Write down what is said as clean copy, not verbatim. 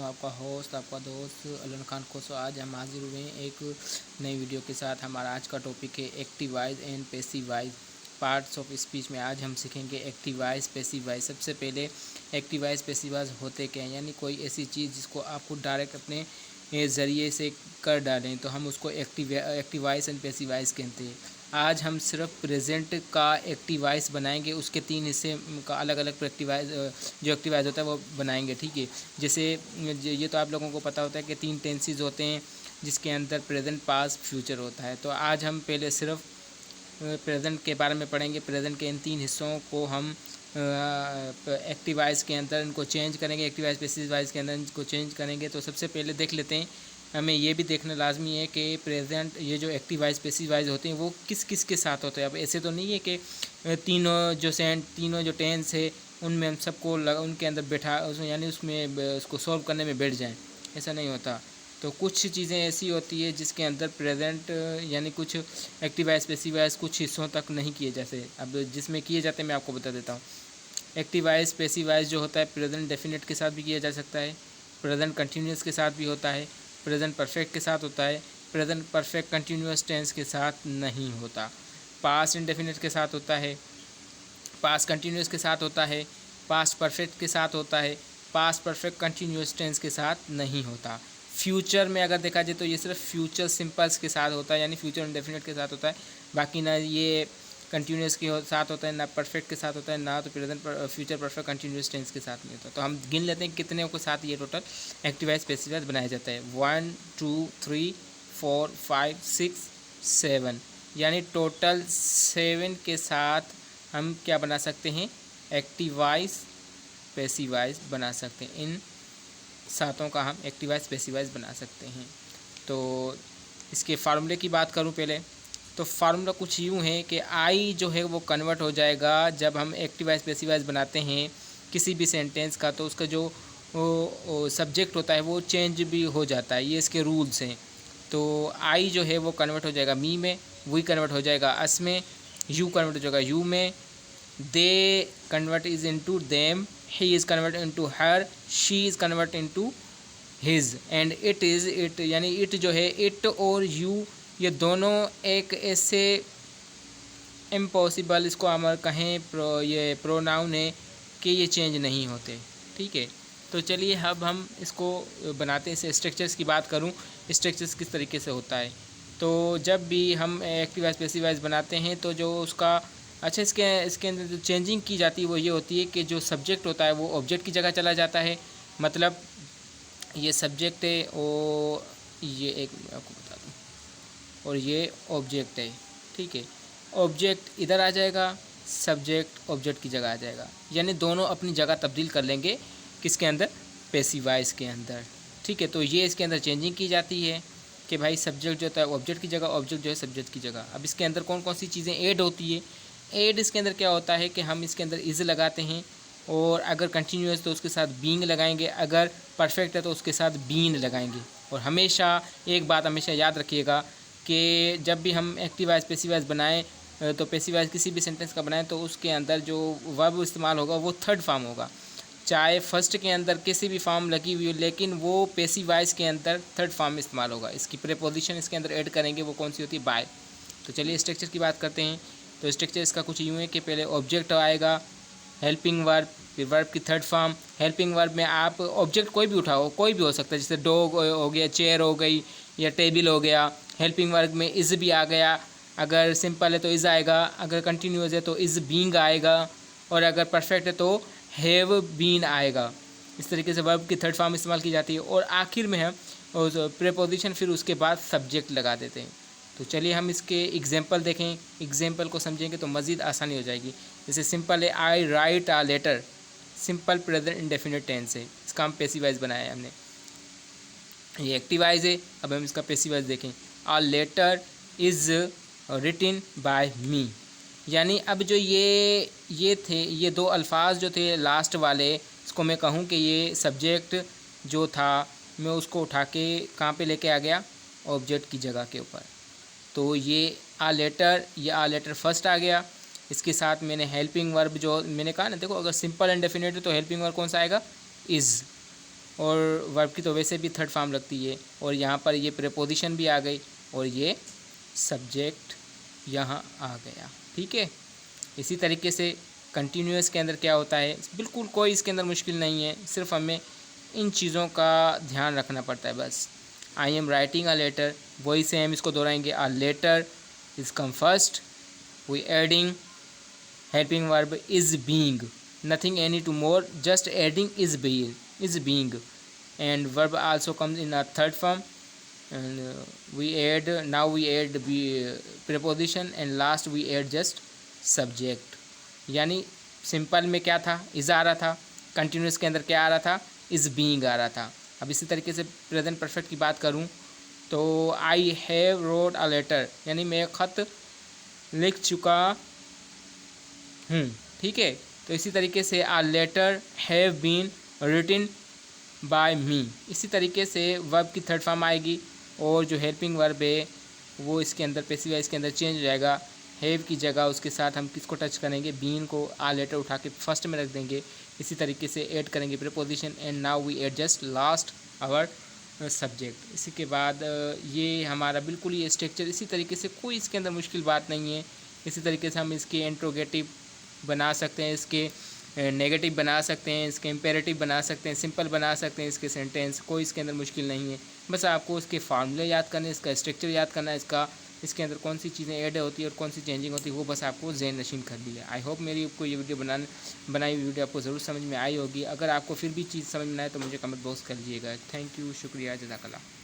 आपका होस्ट, आपका दोस्त अलन खान खोसो। आज हम हाजिर हुए हैं एक नई वीडियो के साथ। हमारा आज का टॉपिक है active voice and passive voice, parts of speech में आज हम सीखेंगे एक्टिव वॉइस, पैसिव वॉइस। सबसे पहले एक्टिव वॉइस, पैसिव वॉइस होते क्या हैं, यानी कोई ऐसी चीज़ जिसको आप खुद डायरेक्ट अपने ज़रिए से कर डालें तो हम उसको active voice and passive voice कहते हैं। आज हम सिर्फ प्रेजेंट का एक्टिव वॉइस बनाएंगे, उसके 3 हिस्से का अलग अलग जो एक्टिव वॉइस होता है वो बनाएंगे, ठीक है। जैसे ये तो आप लोगों को पता होता है कि 3 टेंसेस होते हैं जिसके अंदर प्रेजेंट, पास्ट, फ्यूचर होता है। तो आज हम पहले सिर्फ प्रेजेंट के बारे में पढ़ेंगे। प्रेजेंट के इन 3 हिस्सों को हम एक्टिव वॉइस के अंदर इनको चेंज करेंगे, एक्टिव वॉइस पैसिव वॉइस के अंदर इनको चेंज करेंगे। तो सबसे पहले देख लेते हैं, हमें ये भी देखना लाजमी है कि प्रेजेंट ये जो एक्टिव वॉइस पैसिव वॉइस होते हैं वो किस किस के साथ होते हैं। अब ऐसे तो नहीं है कि तीनों जो टेंस है उनमें हम सबको उनके अंदर बैठा यानी उसमें उसको सॉल्व करने में बैठ जाएं, ऐसा नहीं होता। तो कुछ चीज़ें ऐसी होती है जिसके अंदर प्रेजेंट यानी कुछ एक्टिव वॉइस पैसिव वॉइस कुछ हिस्सों तक नहीं किए जाते। अब जिसमें किए जाते हैं मैं आपको बता देता हूँ। एक्टिव वॉइस पैसिव वॉइस जो होता है प्रेजेंट डेफिनेट के साथ भी किया जा सकता है, प्रेजेंट कंटिन्यूस के साथ भी होता है, प्रेजेंट परफेक्ट के साथ होता है, प्रेजेंट परफेक्ट कंटिन्यूस टेंस के साथ नहीं होता। पास्ट इंडेफिनिट के साथ होता है, पास्ट कंटिन्यूस के साथ होता है, पास्ट परफेक्ट के साथ होता है, पास्ट परफेक्ट कंटिन्यूस टेंस के साथ नहीं होता। फ्यूचर में अगर देखा जाए तो ये सिर्फ फ्यूचर सिंपल्स के साथ होता है, यानी फ्यूचर इंडेफिनिट के साथ होता है। बाकी ना ये कंटिन्यूस के साथ होता है, ना परफेक्ट के साथ होता है, ना तो present future perfect continuous tense के साथ नहीं होता। तो हम गिन लेते हैं कितने के साथ ये total active voice passive voice बनाया जाता है। 1 2 3 4 5 6 7, यानी टोटल 7 के साथ हम क्या बना सकते हैं, एक्टिव वॉइस पैसिव वॉइस बना सकते हैं। इन 7 का हम एक्टिव वॉइस पैसिव वॉइस बना सकते हैं। तो इसके फार्मूले की बात करूं पहले, तो फार्मूला कुछ यूँ है कि आई जो है वो कन्वर्ट हो जाएगा जब हम एक्टिव वॉइस पैसिव वॉइस बनाते हैं किसी भी सेंटेंस का, तो उसका जो सब्जेक्ट होता है वो चेंज भी हो जाता है, ये इसके रूल्स हैं। तो आई जो है वो कन्वर्ट हो जाएगा मी में, वी कन्वर्ट हो जाएगा अस में, यू कन्वर्ट हो जाएगा यू में, they convert is into them, he is convert into her, she is convert into his, and it is it, यानी इट जो है इट और यू ये दोनों एक ऐसे इम्पॉसिबल इसको हम कहें ये प्रोनाउन है कि ये चेंज नहीं होते, ठीक है। तो चलिए अब हम इसको बनाते हैं। इसे स्ट्रक्चर्स की बात करूं, स्ट्रक्चर्स किस तरीके से होता है। तो जब भी हम एक्टिव वॉइस पैसिव वॉइस बनाते हैं तो जो उसका इसके अंदर जो चेंजिंग की जाती है वो ये होती है कि जो सब्जेक्ट होता है वो ऑब्जेक्ट की जगह चला जाता है। मतलब ये सब्जेक्ट है और ये एक आपको बता दूँ, और ये ऑब्जेक्ट है, ठीक है। ऑब्जेक्ट इधर आ जाएगा, सब्जेक्ट ऑब्जेक्ट की जगह आ जाएगा, यानी दोनों अपनी जगह तब्दील कर लेंगे किसके अंदर, पैसिव वॉइस के अंदर, ठीक है। तो ये इसके अंदर चेंजिंग की जाती है कि भाई सब्जेक्ट जो होता है ऑब्जेक्ट की जगह, ऑब्जेक्ट जो है सब्जेक्ट की जगह। अब इसके अंदर कौन कौन सी चीज़ें ऐड होती है, ऐड इसके अंदर क्या होता है कि हम इसके अंदर इज़ लगाते हैं, और अगर कंटिन्यूस तो उसके साथ बीइंग लगाएंगे, अगर परफेक्ट है तो उसके साथ बीन लगाएंगे। और हमेशा एक बात हमेशा याद रखिएगा कि जब भी हम एक्टिव वॉइस पैसिव वॉइस बनाएं तो पैसिव वॉइस किसी भी सेंटेंस का बनाएं तो उसके अंदर जो वर्ब इस्तेमाल होगा वो थर्ड फॉर्म होगा। चाहे फर्स्ट के अंदर किसी भी फॉर्म लगी हुई हो, लेकिन वो पैसिव वॉइस के अंदर थर्ड फॉर्म में इस्तेमाल होगा। इसकी प्रीपोजिशन इसके अंदर ऐड करेंगे, वो कौन सी होती है, बाय। तो चलिए स्ट्रक्चर की बात करते हैं। तो स्ट्रक्चर इसका कुछ यूँ है कि पहले ऑब्जेक्ट आएगा, हेल्पिंग वर्ब, फिर वर्ब की थर्ड फॉर्म। हेल्पिंग वर्ब में आप ऑब्जेक्ट कोई भी उठाओ, कोई भी हो सकता है, जैसे डॉग हो गया, चेयर हो गई, या टेबल हो गया। हेल्पिंग वर्ब में इज़ भी आ गया, अगर सिंपल है तो इज़ आएगा, अगर कंटिन्यूस है तो इज़ बीइंग आएगा, और अगर परफेक्ट है तो हैव बीन आएगा। इस तरीके से वर्ब की थर्ड फॉर्म इस्तेमाल की जाती है। और आखिर में हम प्रीपोजिशन, फिर उसके बाद सब्जेक्ट लगा देते हैं। तो चलिए हम इसके एग्जांपल देखें, एग्जांपल को समझेंगे तो मज़ीद आसानी हो जाएगी। जैसे सिंपल है, I write a letter, simple present indefinite tense है, इसका हम पैसिव वॉइस बनाया है हमने। ये एक्टिव वॉइस है, अब हम इसका पैसिव वॉइस देखें। A letter is written by me, यानी अब जो ये 2 अल्फाज जो थे लास्ट वाले, इसको मैं कहूँ कि ये सब्जेक्ट जो था मैं उसको उठा के कहाँ पे लेके आ गया, ऑब्जेक्ट की जगह के ऊपर। तो ये आ लेटर फर्स्ट आ गया, इसके साथ मैंने हेल्पिंग वर्ब जो मैंने कहा ना, देखो अगर सिंपल एंड डेफिनेट है तो हेल्पिंग वर्ब कौन सा आएगा, इज़, और वर्ब की तो वैसे भी थर्ड फॉर्म लगती है, और यहाँ पर ये प्रीपोजिशन भी आ गई और ये सब्जेक्ट यहाँ आ गया। ठीक है, इसी तरीके से कंटिन्यूअस के अंदर क्या होता है, बिल्कुल कोई इसके अंदर मुश्किल नहीं है, सिर्फ हमें इन चीज़ों का ध्यान रखना पड़ता है बस। I am writing a letter, वही सेम इसको दोहराएंगे, a letter is come first, we adding helping verb is being, nothing any to more, just adding is being, and verb also comes in a third form, and we add, now we add preposition and last we add just subject। यानी simple में क्या था, is आ रहा था, continuous के अंदर क्या आ रहा था, इज़ बीइंग आ रहा था। अब इसी तरीके से प्रेजेंट परफेक्ट की बात करूं तो I have wrote a letter, यानी मैं ख़त लिख चुका हूँ। ठीक है, तो इसी तरीके से a letter have been written by me, इसी तरीके से वर्ब की थर्ड फॉर्म आएगी, और जो हेल्पिंग वर्ब है वो इसके अंदर पैसिव वॉइस के अंदर चेंज हो जाएगा। हैव की जगह उसके साथ हम किसको टच करेंगे, बीन को, आ लेटर उठा के फर्स्ट में रख देंगे, इसी तरीके से ऐड करेंगे preposition, and now we add just last our subject. इसी के बाद ये हमारा बिल्कुल ये स्ट्रक्चर, इसी तरीके से कोई इसके अंदर मुश्किल बात नहीं है। इसी तरीके से हम इसके इंट्रोगेटिव बना सकते हैं, इसके नेगेटिव बना सकते हैं, इसके इम्पेरेटिव बना सकते हैं, सिंपल बना सकते हैं इसके सेंटेंस, कोई इसके अंदर मुश्किल नहीं है। बस आपको इसके फार्मूले याद करने, इसका स्ट्रक्चर याद करना, इसके अंदर कौन सी चीज़ें ऐड होती है और कौन सी चेंजिंग होती है, वो बस आपको ज़हन नशीन कर ली है। आई होप मेरी आपको ये वीडियो बनाई हुई वीडियो आपको ज़रूर समझ में आई होगी। अगर आपको फिर भी चीज़ समझ में आए तो मुझे कमेंट बॉक्स कर दीजिएगा। थैंक यू, शुक्रिया, जज़ाकल्लाह।